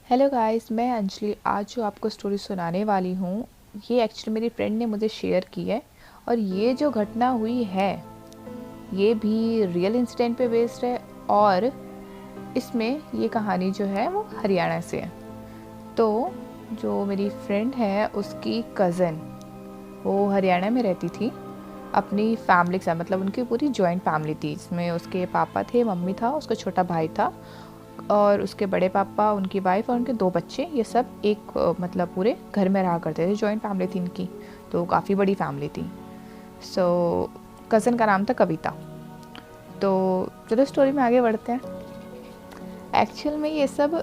Hello guys, मैं अंजलि आज जो आपको स्टोरी सुनाने वाली हूँ ये एक्चुअली मेरी फ्रेंड ने मुझे शेयर की है। और ये जो घटना हुई है ये भी रियल इंसिडेंट पे बेस्ड है। और इसमें ये कहानी जो है वो हरियाणा से है। तो जो मेरी फ्रेंड है उसकी कज़न वो हरियाणा में रहती थी अपनी फैमिली के साथ। मतलब उनकी पूरी जॉइंट फैमिली थी जिसमें उसके पापा थे, मम्मी था, उसका छोटा भाई था और उसके बड़े पापा, उनकी वाइफ और उनके 2 बच्चे। ये सब एक मतलब पूरे घर में रहा करते थे। जॉइंट फैमिली थी इनकी, तो काफ़ी बड़ी फैमिली थी। सो कज़न का नाम था कविता। तो चलो स्टोरी में आगे बढ़ते हैं। एक्चुअल में ये सब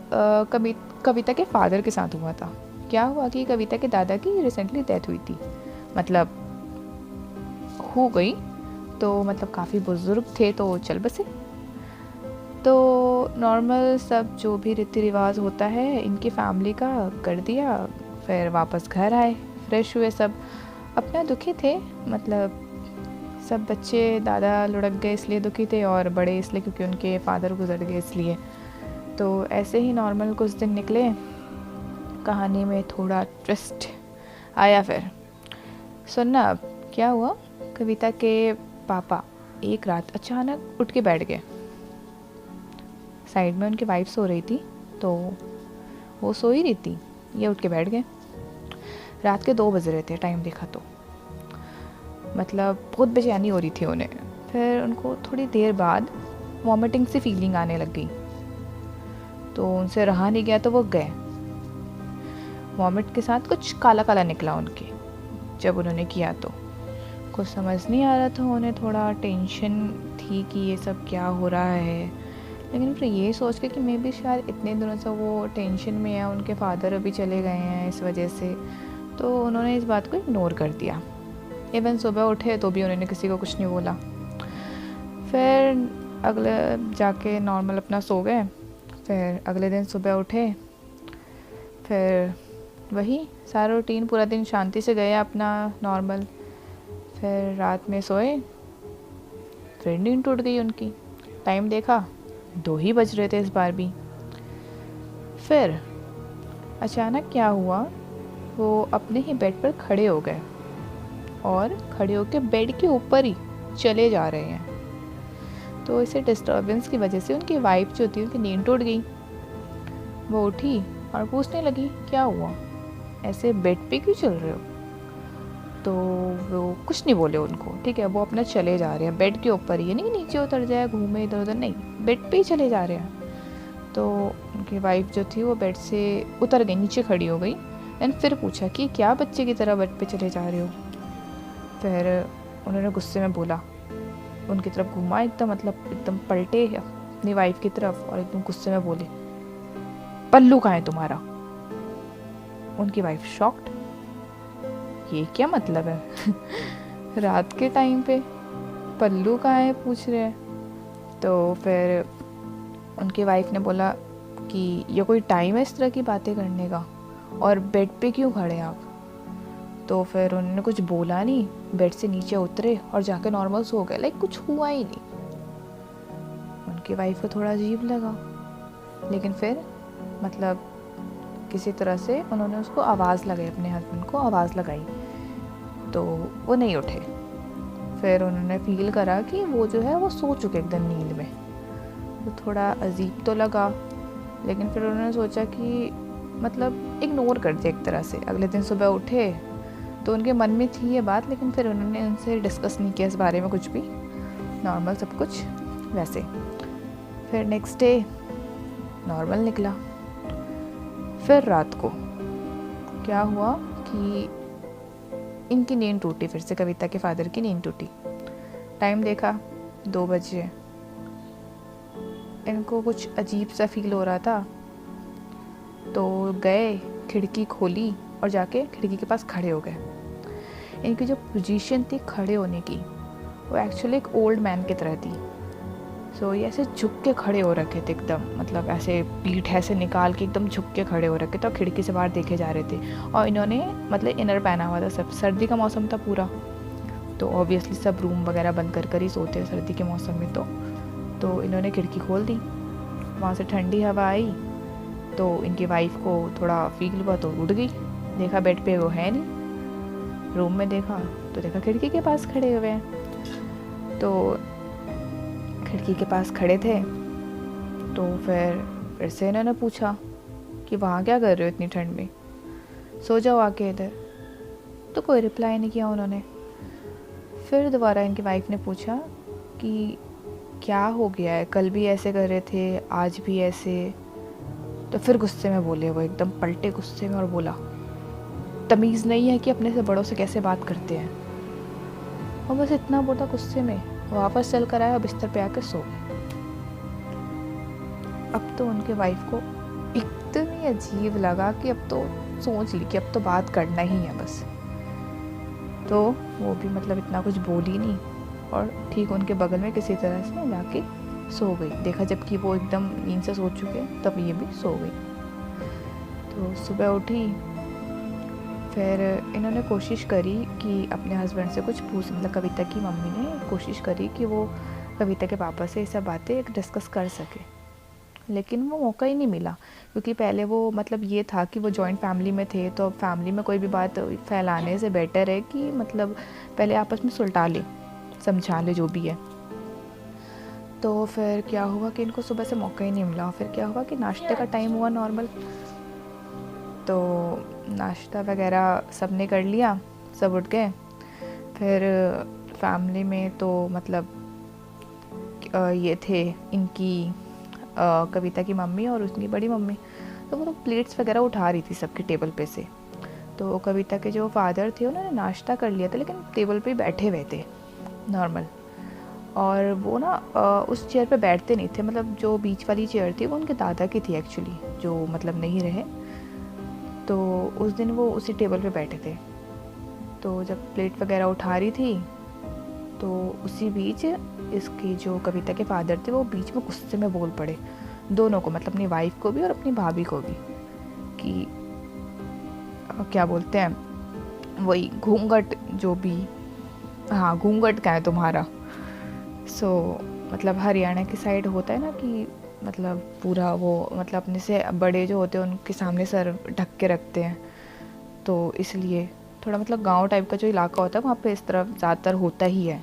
कविता के फादर के साथ हुआ था। क्या हुआ कि कविता के दादा की रिसेंटली डेथ हुई थी, मतलब हो गई। तो मतलब काफ़ी बुज़ुर्ग थे तो चल बसे। तो नॉर्मल सब जो भी रीति रिवाज होता है इनकी फैमिली का कर दिया। फिर वापस घर आए, फ्रेश हुए, सब अपना दुखी थे। मतलब सब बच्चे, दादा लुढ़क गए इसलिए दुखी थे और बड़े इसलिए क्योंकि उनके फादर गुजर गए इसलिए। तो ऐसे ही नॉर्मल कुछ दिन निकले। कहानी में थोड़ा ट्विस्ट आया। फिर सुनना अब क्या हुआ। कविता के पापा एक रात अचानक उठ के बैठ गए। साइड में उनकी वाइफ सो रही थी, तो वो सो ही रही थी, ये उठ के बैठ गए। रात के 2 बज रहे थे, टाइम देखा तो मतलब बहुत बेचैनी हो रही थी उन्हें। फिर उनको थोड़ी देर बाद वॉमिटिंग सी फीलिंग आने लग गई, तो उनसे रहा नहीं गया तो वो गए। वॉमिट के साथ कुछ काला काला निकला उनके। जब उन्होंने किया तो कुछ समझ नहीं आ रहा था उन्हें, थोड़ा टेंशन थी कि ये सब क्या हो रहा है। लेकिन फिर ये सोच के कि मे बी शायद इतने दिनों से वो टेंशन में है, उनके फादर अभी चले गए हैं इस वजह से, तो उन्होंने इस बात को इग्नोर कर दिया। इवन सुबह उठे तो भी उन्होंने किसी को कुछ नहीं बोला। फिर अगले जाके नॉर्मल अपना सो गए। फिर अगले दिन सुबह उठे, फिर वही सारा रूटीन, पूरा दिन शांति से गया अपना नॉर्मल। फिर रात में सोए, फिर नींद टूट गई उनकी। टाइम देखा 2 ही बज रहे थे इस बार भी। फिर अचानक क्या हुआ, वो अपने ही बेड पर खड़े हो गए और खड़े होकर बेड के ऊपर ही चले जा रहे हैं। तो इसे डिस्टर्बेंस की वजह से उनकी वाइफ जो थी उनकी नींद टूट गई। वो उठी और पूछने लगी क्या हुआ, ऐसे बेड पे क्यों चल रहे हो। तो वो कुछ नहीं बोले उनको, ठीक है। वो अपना चले जा रहे हैं बेड के ऊपर, ये नहीं नीचे उतर जाए घूमे इधर उधर, नहीं, बेड पे ही चले जा रहे हैं। तो उनकी वाइफ जो थी वो बेड से उतर गई, नीचे खड़ी हो गई। एंड फिर पूछा कि क्या बच्चे की तरह बेड पे चले जा रहे हो। फिर उन्होंने गुस्से में बोला, उनकी तरफ घूमा एकदम, मतलब एकदम पलटे अपनी वाइफ की तरफ और एकदम गुस्से में बोले, पल्लू कहाँ है तुम्हारा। उनकी वाइफ शॉक्ड, ये क्या मतलब है रात के टाइम पे पल्लू कहाँ है पूछ रहे हैं। तो फिर उनकी वाइफ ने बोला कि ये कोई टाइम है इस तरह की बातें करने का, और बेड पे क्यों खड़े आप। तो फिर उन्होंने कुछ बोला नहीं, बेड से नीचे उतरे और जाके नॉर्मल सो गए, लाइक कुछ हुआ ही नहीं। उनकी वाइफ को थोड़ा अजीब लगा, लेकिन फिर मतलब किसी तरह से उन्होंने उसको आवाज़ लगाई, अपने हस्बैंड को आवाज़ लगाई, तो वो नहीं उठे। फिर उन्होंने फील करा कि वो जो है वो सो चुके एकदम नींद में। वो थोड़ा अजीब तो लगा, लेकिन फिर उन्होंने सोचा कि मतलब इग्नोर कर दिया एक तरह से। अगले दिन सुबह उठे तो उनके मन में थी ये बात, लेकिन फिर उन्होंने उनसे डिस्कस नहीं किया इस बारे में कुछ भी, नॉर्मल सब कुछ वैसे। फिर नेक्स्ट डे नॉर्मल निकला। फिर रात को क्या हुआ कि इनकी नींद टूटी, फिर से कविता के फादर की नींद टूटी। टाइम देखा 2 बजे। इनको कुछ अजीब सा फील हो रहा था, तो गए, खिड़की खोली और जाके खिड़की के पास खड़े हो गए। इनकी जो पोजीशन थी खड़े होने की वो एक्चुअली एक ओल्ड मैन की तरह थी। सो ये ऐसे झुक के खड़े हो रखे थे एकदम, मतलब ऐसे पीठ ऐसे निकाल के एकदम झुक के खड़े हो रखे थे और खिड़की से बाहर देखे जा रहे थे। और इन्होंने मतलब इनर पहना हुआ था, सब सर्दी का मौसम था पूरा, तो ऑब्वियसली सब रूम वगैरह बंद कर ही सोते हैं सर्दी के मौसम में। तो इन्होंने खिड़की खोल दी, वहाँ से ठंडी हवा आई। तो इनकी वाइफ को थोड़ा फील हुआ तो उठ गई, देखा बेड पे वो है नहीं। रूम में देखा तो देखा खिड़की के पास खड़े हुए हैं। तो खिड़की के पास खड़े थे तो फिर से इन्होंने पूछा कि वहाँ क्या कर रहे हो इतनी ठंड में, सो जाओ आके इधर। तो कोई रिप्लाई नहीं किया उन्होंने। फिर दोबारा इनकी वाइफ ने पूछा कि क्या हो गया है, कल भी ऐसे कर रहे थे आज भी ऐसे। तो फिर गुस्से में बोले, वो एकदम पलटे गुस्से में और बोला, तमीज़ नहीं है कि अपने से बड़ों से कैसे बात करते हैं। और बस इतना बोला गुस्से में, वापस चल कर आया और बिस्तर पे आकर सो गए। अब तो उनके वाइफ को इतनी अजीब लगा कि अब तो सोच ली कि अब तो बात करना ही है बस। तो वो भी मतलब इतना कुछ बोली नहीं और ठीक उनके बगल में किसी तरह से जाके सो गई। देखा जबकि वो एकदम नींद से सो चुके तब ये भी सो गई। तो सुबह उठी, फिर इन्होंने कोशिश करी कि अपने हस्बैंड से कुछ पूछ, मतलब कविता की मम्मी ने कोशिश करी कि वो कविता के पापा से ये सब बातें डिस्कस कर सके, लेकिन वो मौका ही नहीं मिला। क्योंकि पहले वो मतलब ये था कि वो जॉइंट फैमिली में थे, तो अब फैमिली में कोई भी बात फैलाने से बेटर है कि मतलब पहले आपस में सुलटा ले, समझा ले जो भी है। तो फिर क्या हुआ कि इनको सुबह से मौका ही नहीं मिला। फिर क्या हुआ कि नाश्ते का टाइम हुआ नॉर्मल, तो नाश्ता वगैरह सब ने कर लिया, सब उठ गए। फिर फैमिली में तो मतलब ये थे इनकी कविता की मम्मी और उसकी बड़ी मम्मी, तो वो लोग प्लेट्स वगैरह उठा रही थी सबके टेबल पे से। तो कविता के जो फादर थे उन्होंने नाश्ता कर लिया था, लेकिन टेबल पे बैठे हुए थे नॉर्मल। और वो ना उस चेयर पे बैठते नहीं थे, मतलब जो बीच वाली चेयर थी वो उनके दादा की थी एक्चुअली, जो मतलब नहीं रहे। तो उस दिन वो उसी टेबल पे बैठे थे। तो जब प्लेट वगैरह उठा रही थी तो उसी बीच इसकी जो कविता के फादर थे वो बीच में गुस्से में बोल पड़े दोनों को, मतलब अपनी वाइफ को भी और अपनी भाभी को भी, कि क्या बोलते हैं वही घूंघट जो भी, हाँ घूंघट क्या है तुम्हारा। मतलब हरियाणा की साइड होता है ना कि मतलब पूरा वो मतलब अपने से बड़े जो होते हैं उनके सामने सर ढक के रखते हैं, तो इसलिए थोड़ा मतलब गांव टाइप का जो इलाका होता है वहाँ पे इस तरफ ज़्यादातर होता ही है।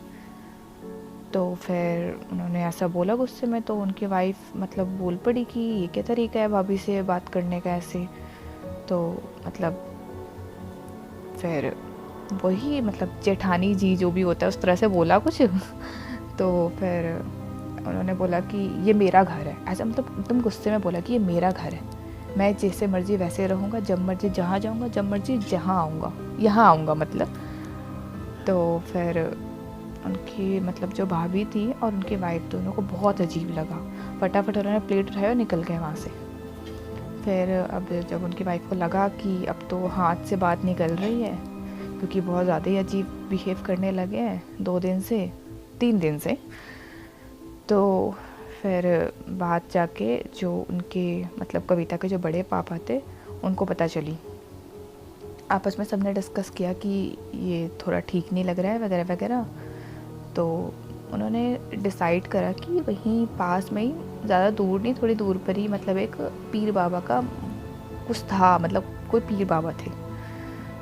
तो फिर उन्होंने ऐसा बोला गुस्से में, तो उनकी वाइफ मतलब बोल पड़ी कि ये क्या तरीका है भाभी से बात करने का ऐसे। तो मतलब फिर वही मतलब जेठानी जी जो भी होता है उस तरह से बोला कुछ तो फिर उन्होंने बोला कि ये मेरा घर है, ऐसा मतलब एकदम गुस्से में बोला कि ये मेरा घर है, मैं जैसे मर्जी वैसे रहूँगा, जब मर्जी जहाँ जाऊँगा, जब मर्जी जहाँ आऊँगा, यहाँ आऊँगा मतलब। तो फिर उनकी मतलब जो भाभी थी और उनकी वाइफ दोनों को बहुत अजीब लगा। फटाफट उन्होंने प्लेट उठाया और निकल गए वहाँ से। फिर अब जब उनकी वाइफ को लगा कि अब तो हाथ से बात निकल रही है, क्योंकि बहुत ज़्यादा ही अजीब बिहेव करने लगे हैं 2 दिन से 3 दिन से, तो फिर बात जाके जो उनके मतलब कविता के जो बड़े पापा थे उनको पता चली। आपस में सबने डिस्कस किया कि ये थोड़ा ठीक नहीं लग रहा है वगैरह वगैरह। तो उन्होंने डिसाइड करा कि वहीं पास में ही, ज़्यादा दूर नहीं, थोड़ी दूर पर ही मतलब एक पीर बाबा का कुछ था, मतलब कोई पीर बाबा थे।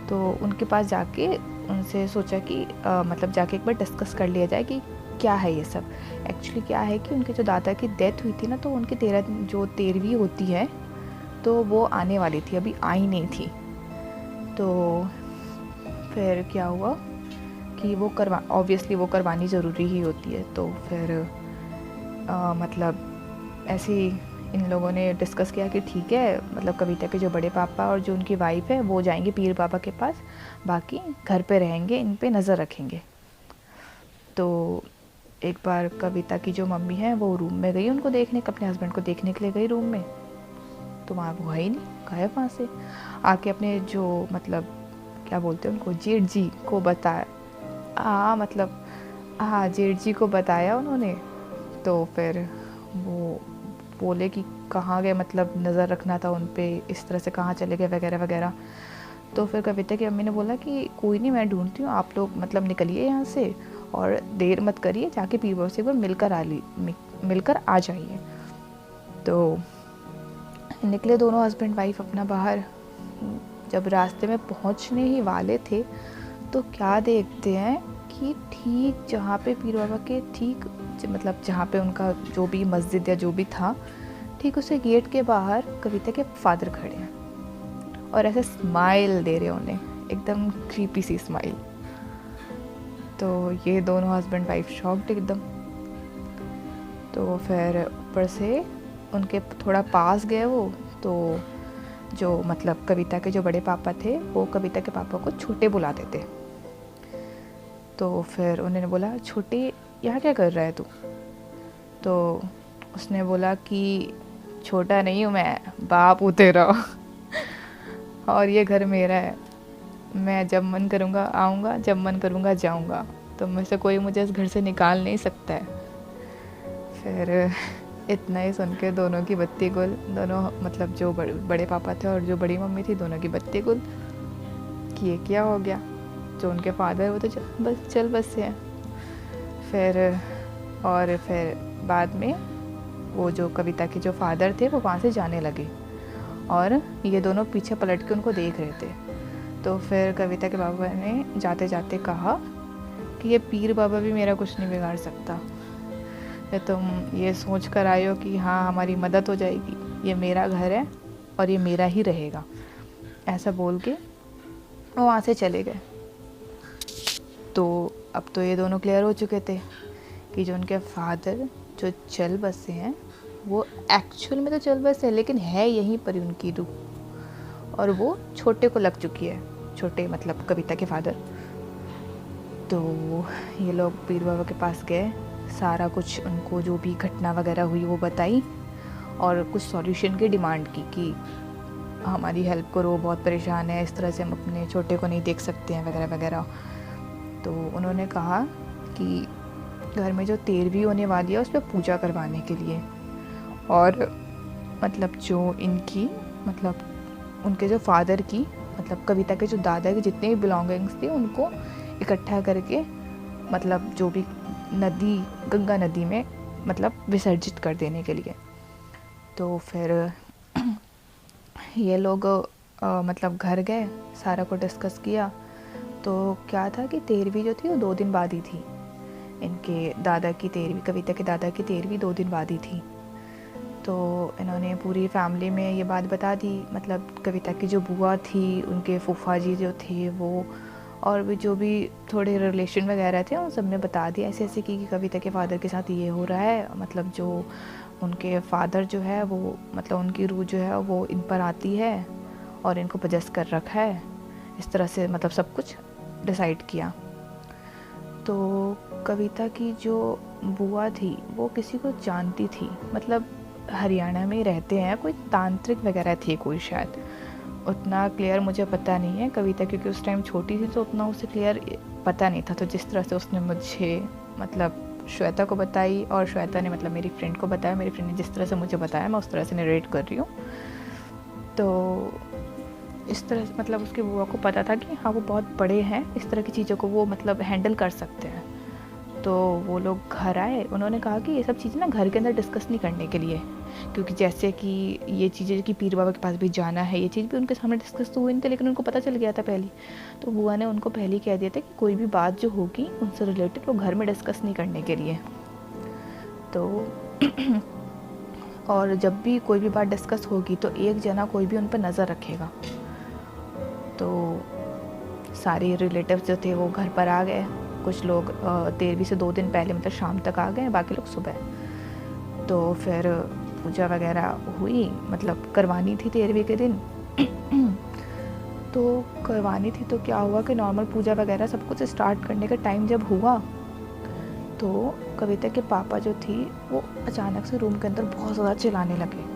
तो उनके पास जाके उनसे सोचा कि मतलब जाके एक बार डिस्कस कर लिया जाए कि क्या है ये सब। एक्चुअली क्या है कि उनके जो दादा की डेथ हुई थी ना, तो उनकी 13वीं होती है, तो वो आने वाली थी, अभी आई नहीं थी। तो फिर क्या हुआ कि वो ऑब्वियसली वो करवानी ज़रूरी ही होती है। तो फिर मतलब ऐसे ही इन लोगों ने डिस्कस किया कि ठीक है, मतलब कविता के जो बड़े पापा और जो उनकी वाइफ है वो जाएंगे पीर बाबा के पास, बाकी घर पे रहेंगे, इन पे नज़र रखेंगे। तो एक बार कविता की जो मम्मी है वो रूम में गई उनको देखने, अपने हस्बैंड को देखने के लिए गई रूम में, तो वहाँ वो है ही नहीं, गायब वहाँ से। आके अपने जो मतलब क्या बोलते हैं उनको, जेठ जी को बताया, मतलब हाँ जेठ जी को बताया उन्होंने। तो फिर वो बोले कि कहाँ गए, मतलब नज़र रखना था उन पे, इस तरह से कहाँ चले गए वगैरह वगैरह। तो फिर कविता की मम्मी ने बोला कि कोई नहीं, मैं ढूंढती हूँ, आप लोग मतलब निकलिए यहाँ से और देर मत करिए, जाके पीर बाबा से एक बार मिलकर आ जाइए। तो निकले दोनों हस्बैंड वाइफ अपना बाहर। जब रास्ते में पहुंचने ही वाले थे तो क्या देखते हैं कि ठीक जहाँ पे पीर बाबा के ठीक मतलब जहाँ पे उनका जो भी मस्जिद या जो भी था, ठीक उसे गेट के बाहर कविता के फादर खड़े हैं और ऐसे स्माइल दे रहे उन्हें, एकदम क्रीपी सी स्माइल। तो ये दोनों हस्बैंड वाइफ शॉक्ड एकदम। तो फिर ऊपर से उनके थोड़ा पास गए वो, तो जो मतलब कविता के जो बड़े पापा थे वो कविता के पापा को छोटे बुलाते थे। तो फिर उन्होंने बोला, छोटे यहाँ क्या कर रहा है तू? तो उसने बोला कि छोटा नहीं हूँ मैं, बाप हूँ तेरा और ये घर मेरा है, मैं जब मन करूँगा आऊँगा, जब मन करूँगा जाऊँगा, तो मुझसे कोई मुझे इस घर से निकाल नहीं सकता है। फिर इतना ही सुन के दोनों की बत्ती गुल, दोनों मतलब जो बड़े पापा थे और जो बड़ी मम्मी थी, दोनों की बत्ती गुल कि ये क्या हो गया। जो उनके फादर वो तो चल बस से हैं। फिर बाद में वो जो कविता के जो फादर थे वो वहाँ से जाने लगे और ये दोनों पीछे पलट के उनको देख रहे थे। तो फिर कविता के बाबा ने जाते जाते कहा कि ये पीर बाबा भी मेरा कुछ नहीं बिगाड़ सकता, ये तुम ये सोच कर आए हो कि हाँ हमारी मदद हो जाएगी, ये मेरा घर है और ये मेरा ही रहेगा। ऐसा बोल के वो वहाँ से चले गए। तो अब तो ये दोनों क्लियर हो चुके थे कि जो उनके फादर जो चल बसे हैं वो एक्चुअल में तो चल बसे, लेकिन है यहीं पर उनकी रूह, और वो छोटे को लग चुकी है, छोटे मतलब कविता के फादर। तो ये लोग पीर बाबा के पास गए, सारा कुछ उनको जो भी घटना वगैरह हुई वो बताई और कुछ सॉल्यूशन की डिमांड की कि हमारी हेल्प करो, बहुत परेशान है, इस तरह से हम अपने छोटे को नहीं देख सकते हैं वगैरह वगैरह। तो उन्होंने कहा कि घर में जो 13वीं होने वाली है उस पर पूजा करवाने के लिए, और मतलब जो इनकी मतलब उनके जो फादर की मतलब कविता के जो दादा के जितने भी बिलोंगिंग्स थे उनको इकट्ठा करके मतलब जो भी नदी गंगा नदी में मतलब विसर्जित कर देने के लिए। तो फिर ये लोग मतलब घर गए, सारा को डिस्कस किया। तो क्या था कि 13वीं जो थी वो 2 दिन बाद ही थी, इनके दादा की 13वीं, कविता के दादा की 13वीं 2 दिन बाद ही थी। तो इन्होंने पूरी फैमिली में ये बात बता दी, मतलब कविता की जो बुआ थी, उनके फूफा जी जो थे वो, और भी जो भी थोड़े रिलेशन वगैरह थे उन सब ने बता दिया ऐसे ऐसे कि कविता के फादर के साथ ये हो रहा है, मतलब जो उनके फादर जो है वो मतलब उनकी रूह जो है वो इन पर आती है और इनको पजेस कर रखा है, इस तरह से मतलब सब कुछ डिसाइड किया। तो कविता की जो बुआ थी वो किसी को जानती थी, मतलब हरियाणा में रहते हैं, कोई तांत्रिक वगैरह थे कोई, शायद उतना क्लियर मुझे पता नहीं है। कविता क्योंकि उस टाइम छोटी थी तो उतना उसे क्लियर पता नहीं था। तो जिस तरह से उसने मुझे मतलब श्वेता को बताई और श्वेता ने मतलब मेरी फ्रेंड को बताया, मेरी फ्रेंड ने जिस तरह से मुझे बताया मैं उस तरह से नरेट कर रही हूँ। तो इस तरह से मतलब उसकी बुआ को पता था कि हाँ वो बहुत बड़े हैं, इस तरह की चीज़ों को वो मतलब हैंडल कर सकते हैं। तो वो लोग घर आए, उन्होंने कहा कि ये सब चीज़ें ना घर के अंदर डिस्कस नहीं करने के लिए, क्योंकि जैसे कि ये चीज़ें कि पीर बाबा के पास भी जाना है, ये चीज़ भी उनके सामने डिस्कस तो हुई नहीं थी, लेकिन उनको पता चल गया था पहले। तो बुआ ने उनको पहले ही कह दिया था कि कोई भी बात जो होगी उनसे रिलेटेड वो घर में डिस्कस नहीं करने के लिए। तो और जब भी कोई भी बात डिस्कस होगी तो एक जना कोई भी उन पर नज़र रखेगा। तो सारे रिलेटिव्स जो थे वो घर पर आ गए, कुछ लोग 13वीं से 2 दिन पहले मतलब शाम तक आ गए, बाकी लोग सुबह। तो फिर पूजा वगैरह हुई, मतलब करवानी थी 13वीं के दिन तो करवानी थी। तो क्या हुआ कि नॉर्मल पूजा वगैरह सब कुछ स्टार्ट करने का टाइम जब हुआ तो कविता के पापा जो थी वो अचानक से रूम के अंदर बहुत ज़्यादा चिल्लाने लगे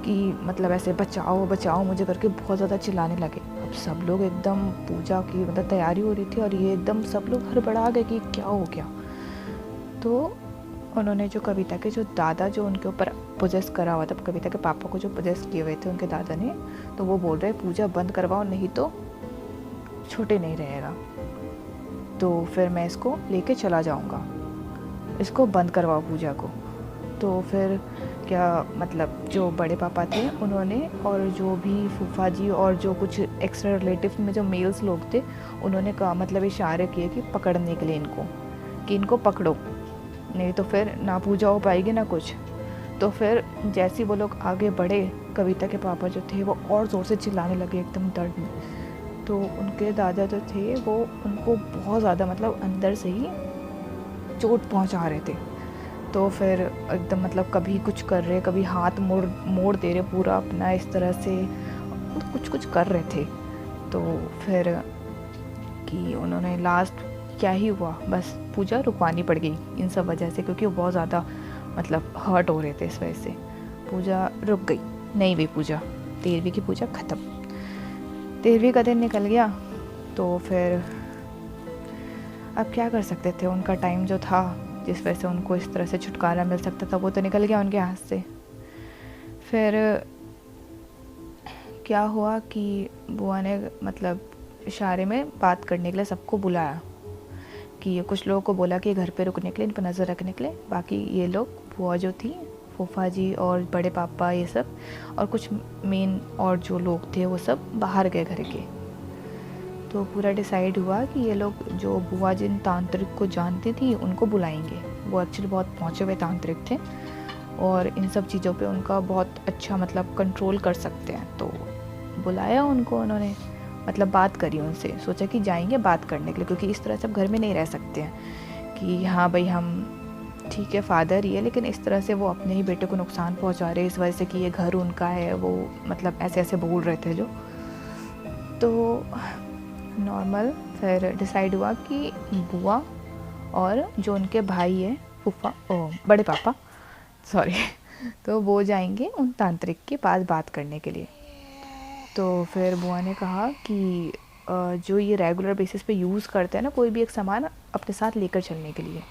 कि मतलब ऐसे बचाओ बचाओ मुझे करके बहुत ज़्यादा चिल्लाने लगे। अब सब लोग एकदम पूजा की मतलब तैयारी हो रही थी और ये एकदम सब लोग हड़बड़ा गए कि क्या हो गया। तो उन्होंने जो कविता के जो दादा जो उनके ऊपर पोजेस करा हुआ था, कविता के पापा को जो पोजेस किए हुए थे उनके दादा ने, तो वो बोल रहे पूजा बंद करवाओ नहीं तो छोटे नहीं रहेगा। तो फिर मैं इसको लेके चला जाऊंगा, इसको बंद करवाओ पूजा को। तो फिर क्या मतलब जो बड़े पापा थे उन्होंने, और जो भी फूफा जी और जो कुछ एक्स्ट्रा रिलेटिव में जो मेल्स लोग थे, उन्होंने कहा मतलब इशारे किए कि पकड़ने के लिए इनको, कि इनको पकड़ो, नहीं तो फिर ना पूजा हो पाएगी ना कुछ। तो फिर जैसे ही वो लोग आगे बढ़े, कविता के पापा जो थे वो और ज़ोर से चिल्लाने लगे एकदम दर्द में। तो उनके दादा जो थे वो उनको बहुत ज़्यादा मतलब अंदर से ही चोट पहुंचा रहे थे। तो फिर एकदम मतलब कभी कुछ कर रहे, कभी हाथ मोड़ मोड़ दे रहे पूरा अपना, इस तरह से कुछ कुछ कर रहे थे। तो फिर कि उन्होंने लास्ट क्या ही हुआ, बस पूजा रुकवानी पड़ गई इन सब वजह से, क्योंकि वो बहुत ज़्यादा मतलब हर्ट हो रहे थे इस वजह से। पूजा रुक गई, नहीं हुई पूजा, 13वीं की पूजा ख़त्म। 13वीं का दिन निकल गया। तो फिर अब क्या कर सकते थे, उनका टाइम जो था जिस वजह से उनको इस तरह से छुटकारा मिल सकता था वो तो निकल गया उनके हाथ से। फिर क्या हुआ कि बुआ ने मतलब इशारे में बात करने के लिए सबको बुलाया, कि कुछ लोगों को बोला कि घर पे रुकने के लिए, इन पर नज़र रखने के लिए, बाकी ये लोग बुआ जो थी, फूफा जी और बड़े पापा ये सब, और कुछ मेन और जो लोग थे वो सब बाहर गए घर के। तो पूरा डिसाइड हुआ कि ये लोग जो बुआ जिन तांत्रिक को जानती थी उनको बुलाएंगे। वो एक्चुअली बहुत पहुँचे हुए तांत्रिक थे और इन सब चीज़ों पे उनका बहुत अच्छा मतलब कंट्रोल कर सकते हैं। तो बुलाया उनको उन्होंने, मतलब बात करी उनसे, सोचा कि जाएंगे बात करने के लिए, क्योंकि इस तरह से अब घर में नहीं रह सकते हैं कि हाँ भाई हम ठीक है फादर ही है, लेकिन इस तरह से वो अपने ही बेटे को नुकसान पहुंचा रहे इस वजह से कि ये घर उनका है, वो मतलब ऐसे ऐसे बोल रहे थे जो। तो नॉर्मल फिर डिसाइड हुआ कि बुआ और जो उनके भाई है फूफा बड़े पापा सॉरी तो वो जाएंगे उन तांत्रिक के पास बात करने के लिए। तो फिर बुआ ने कहा कि जो ये रेगुलर बेसिस पे यूज़ करते हैं ना कोई भी एक सामान अपने साथ लेकर चलने के लिए,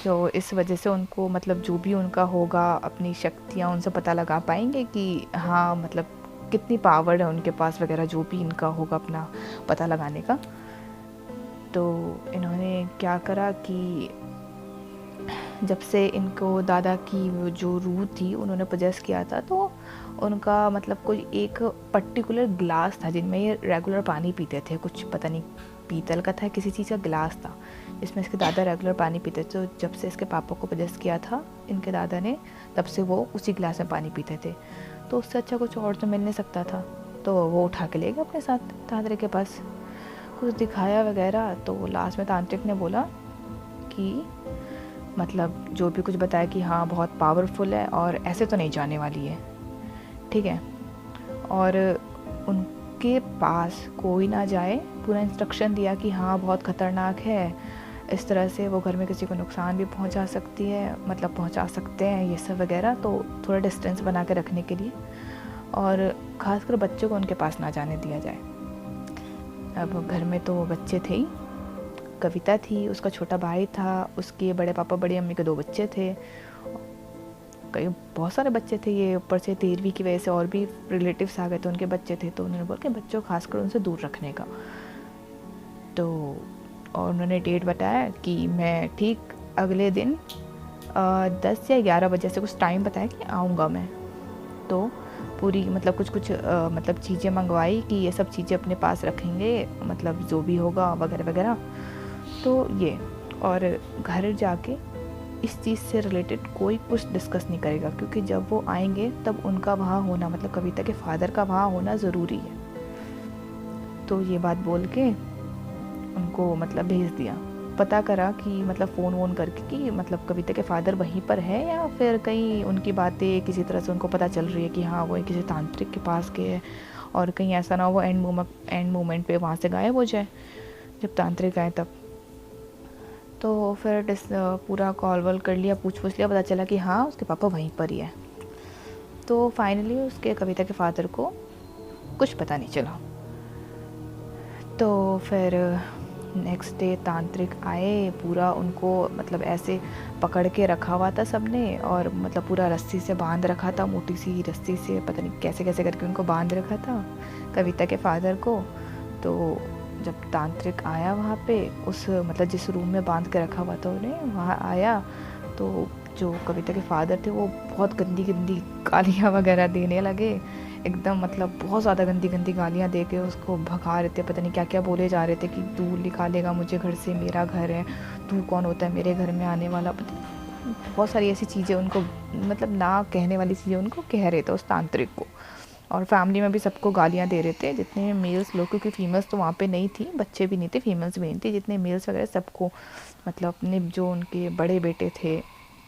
तो इस वजह से उनको मतलब जो भी उनका होगा अपनी शक्तियाँ उनसे पता लगा पाएंगे कि हाँ मतलब कितनी पावर है उनके पास वगैरह, जो भी इनका होगा अपना पता लगाने का। तो इन्होंने क्या करा कि जब से इनको दादा की जो रूह थी उन्होंने पजेस किया था, तो उनका मतलब कोई एक पर्टिकुलर ग्लास था जिनमें ये रेगुलर पानी पीते थे, कुछ पता नहीं पीतल का था किसी चीज़ का ग्लास था जिसमें इसके दादा रेगुलर पानी पीते थे। तो जब से इसके पापा को पजेस किया था इनके दादा ने, तब से वो उसी ग्लास में पानी पीते थे। तो उससे अच्छा कुछ और तो मिल नहीं सकता था, तो वो उठा के ले गया अपने साथ तांत्रिक के पास, कुछ दिखाया वगैरह। तो लास्ट में तांत्रिक ने बोला कि मतलब जो भी कुछ बताया कि हाँ बहुत पावरफुल है और ऐसे तो नहीं जाने वाली है, ठीक है, और उनके पास कोई ना जाए, पूरा इंस्ट्रक्शन दिया कि हाँ बहुत ख़तरनाक है, इस तरह से वो घर में किसी को नुकसान भी पहुंचा सकती है, मतलब पहुंचा सकते हैं ये सब वगैरह, तो थोड़ा डिस्टेंस बना के रखने के लिए, और ख़ासकर बच्चों को उनके पास ना जाने दिया जाए। अब घर में तो बच्चे थे ही, कविता थी, उसका छोटा भाई था, उसके बड़े पापा बड़ी अम्मी के 2 बच्चे थे, कई बहुत सारे बच्चे थे, ये ऊपर से 13वीं की वजह से और भी रिलेटिव्स आ गए थे उनके बच्चे थे। तो उन्होंने बोला कि बच्चों खासकर उनसे दूर रखने का। तो और उन्होंने डेट बताया कि मैं ठीक अगले दिन 10 या 11 बजे से कुछ टाइम बताया कि आऊँगा मैं। तो पूरी मतलब कुछ मतलब चीज़ें मंगवाई कि ये सब चीज़ें अपने पास रखेंगे, मतलब जो भी होगा वगैरह वगैरह। तो ये, और घर जाके इस चीज़ से रिलेटेड कोई कुछ डिस्कस नहीं करेगा, क्योंकि जब वो आएंगे तब उनका वहाँ होना, मतलब कविता के फादर का वहाँ होना ज़रूरी है। तो ये बात बोल के उनको मतलब भेज दिया। पता करा कि मतलब फ़ोन वोन करके कि मतलब कविता के फादर वहीं पर है या फिर कहीं उनकी बातें किसी तरह से उनको पता चल रही है कि हाँ वो किसी तांत्रिक के पास गए, और कहीं ऐसा ना हो वो एंड मोमेंट पे वहाँ से गायब हो जाए जब तांत्रिक आए तब। तो फिर पूरा कॉल वॉल कर लिया, पूछ लिया, पता चला कि हाँ उसके पापा वहीं पर ही है। तो फाइनली उसके कविता के फादर को कुछ पता नहीं चला। तो फिर नेक्स्ट डे तांत्रिक आए, पूरा उनको मतलब ऐसे पकड़ के रखा हुआ था सबने, और मतलब पूरा रस्सी से बांध रखा था, मोटी सी रस्सी से, पता नहीं कैसे कैसे करके उनको बांध रखा था कविता के फादर को। तो जब तांत्रिक आया वहाँ पे, उस मतलब जिस रूम में बांध के रखा हुआ था उन्हें, वहाँ आया तो जो कविता के फादर थे वो बहुत गंदी गंदी गालियाँ वगैरह देने लगे, एकदम मतलब बहुत ज़्यादा गंदी गंदी गालियाँ दे के उसको भगा रहे थे, पता नहीं क्या क्या बोले जा रहे थे कि तू निकालेगा मुझे घर से, मेरा घर है, तू कौन होता है मेरे घर में आने वाला, बहुत सारी ऐसी चीज़ें उनको, मतलब ना कहने वाली चीज़ें उनको कह रहे थे उस तांत्रिक को। और फैमिली में भी सबको गालियाँ दे रहे थे, जितने मेल्स लोग, क्योंकि फीमेल्स तो वहाँ पे नहीं थी, बच्चे भी नहीं थे, फीमेल्स भी नहीं थी, जितने मेल्स वगैरह सबको, मतलब अपने जो उनके बड़े बेटे थे,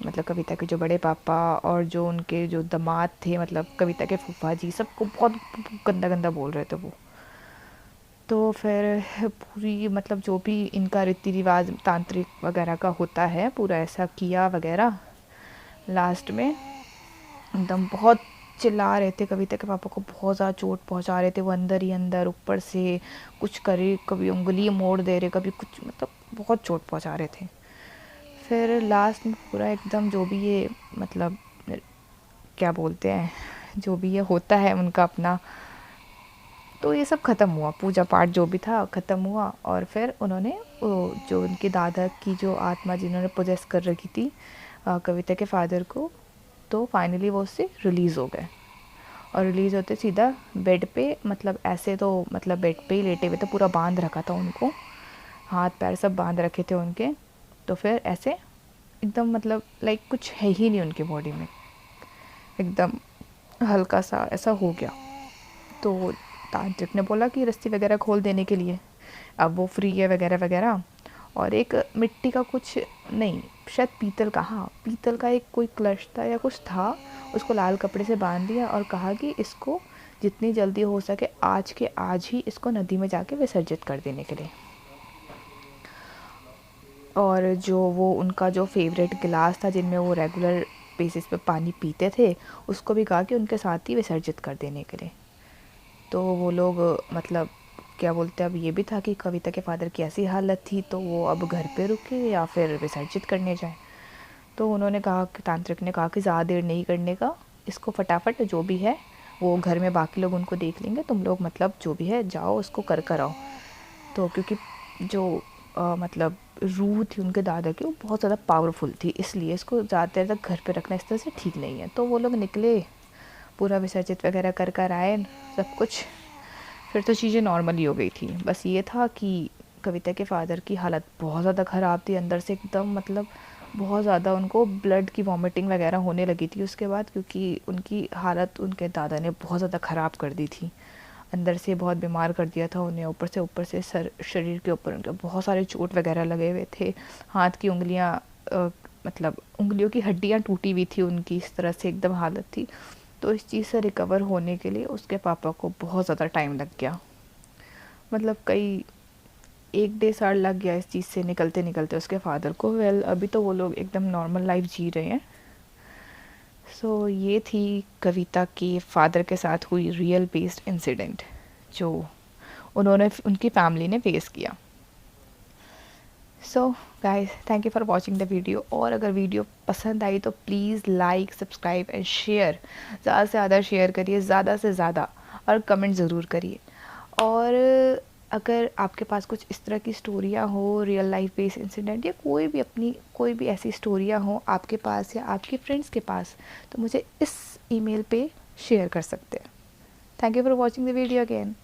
मतलब कविता के जो बड़े पापा और जो उनके जो दामाद थे, मतलब कविता के फूफा जी, सबको बहुत गंदा गंदा बोल रहे थे वो। तो फिर पूरी मतलब जो भी इनका रीति रिवाज तांत्रिक वगैरह का होता है पूरा ऐसा किया वगैरह। लास्ट में एकदम बहुत चिल्ला रहे थे, कविता के पापा को बहुत ज़्यादा चोट पहुंचा रहे थे, वो अंदर ही अंदर ऊपर से कुछ करे, कभी उंगली मोड़ दे रहे, कभी कुछ, मतलब बहुत चोट पहुंचा रहे थे। फिर लास्ट में पूरा एकदम जो भी ये मतलब क्या बोलते हैं, जो भी ये होता है उनका अपना, तो ये सब ख़त्म हुआ, पूजा पाठ जो भी था ख़त्म हुआ। और फिर उन्होंने जो उनके दादा की जो आत्मा जिन्होंने पोजेस कर रखी थी कविता के फादर को, तो फाइनली वो उससे रिलीज़ हो गए। और रिलीज़ होते सीधा बेड पे, मतलब ऐसे तो मतलब बेड पे ही लेटे हुए थे, पूरा बांध रखा था उनको, हाथ पैर सब बांध रखे थे उनके। तो फिर ऐसे एकदम मतलब लाइक कुछ है ही नहीं उनकी बॉडी में, एकदम हल्का सा ऐसा हो गया। तो तांत्रिक ने बोला कि रस्सी वगैरह खोल देने के लिए, अब वो फ्री है वगैरह वगैरह। और एक मिट्टी का कुछ, नहीं शायद पीतल का, हाँ पीतल का एक कोई कलश था या कुछ था, उसको लाल कपड़े से बांध दिया और कहा कि इसको जितनी जल्दी हो सके आज के आज ही इसको नदी में जाके विसर्जित कर देने के लिए। और जो वो उनका जो फेवरेट गिलास था जिनमें वो रेगुलर बेसिस पे पानी पीते थे, उसको भी कहा कि उनके साथ ही विसर्जित कर देने के लिए। तो वो लोग मतलब क्या बोलते हैं, अब ये भी था कि कविता के फादर की ऐसी हालत थी, तो वो अब घर पे रुके या फिर विसर्जित करने जाए। तो उन्होंने कहा कि तांत्रिक ने कहा कि ज़्यादा देर नहीं करने का, इसको फटाफट जो भी है वो घर में बाकी लोग उनको देख लेंगे, तुम लोग मतलब जो भी है जाओ उसको कर कर आओ। तो क्योंकि जो मतलब रूह थी उनके दादा की वो बहुत ज़्यादा पावरफुल थी, इसलिए इसको ज़्यादा देर तक घर पे रखना इस तरह से ठीक नहीं है। तो वो लोग निकले, पूरा विसर्जित वगैरह कर कर आए सब कुछ। फिर तो चीज़ें नॉर्मल ही हो गई थी, बस ये था कि कविता के फादर की हालत बहुत ज़्यादा ख़राब थी अंदर से एकदम, मतलब बहुत ज़्यादा उनको ब्लड की वॉमिटिंग वगैरह होने लगी थी उसके बाद, क्योंकि उनकी हालत उनके दादा ने बहुत ज़्यादा ख़राब कर दी थी, अंदर से बहुत बीमार कर दिया था उन्हें। ऊपर से शरीर के ऊपर उनके बहुत सारे चोट वगैरह लगे हुए थे, हाथ की उंगलियां मतलब उंगलियों की हड्डियां टूटी हुई थी उनकी, इस तरह से एकदम हालत थी। तो इस चीज़ से रिकवर होने के लिए उसके पापा को बहुत ज़्यादा टाइम लग गया, मतलब कई 1 डेढ़ साल लग गया इस चीज़ से निकलते निकलते उसके फादर को। वेल अभी तो वो लोग एकदम नॉर्मल लाइफ जी रहे हैं। सो ये थी कविता के फादर के साथ हुई रियल बेस्ड इंसिडेंट जो उन्होंने उनकी फैमिली ने फेस किया। So guys thank you for watching the video, और अगर वीडियो पसंद आई तो please like subscribe and share, ज़्यादा से ज़्यादा शेयर करिए, ज़्यादा से ज़्यादा, और कमेंट ज़रूर करिए। और अगर आपके पास कुछ इस तरह की स्टोरियाँ हो, रियल लाइफ बेस्ड इंसिडेंट, या कोई भी अपनी कोई भी ऐसी स्टोरियाँ हो आपके पास या आपके फ्रेंड्स के पास, तो मुझे इस ईमेल पे शेयर कर सकते हैं। Thank you for watching the video again.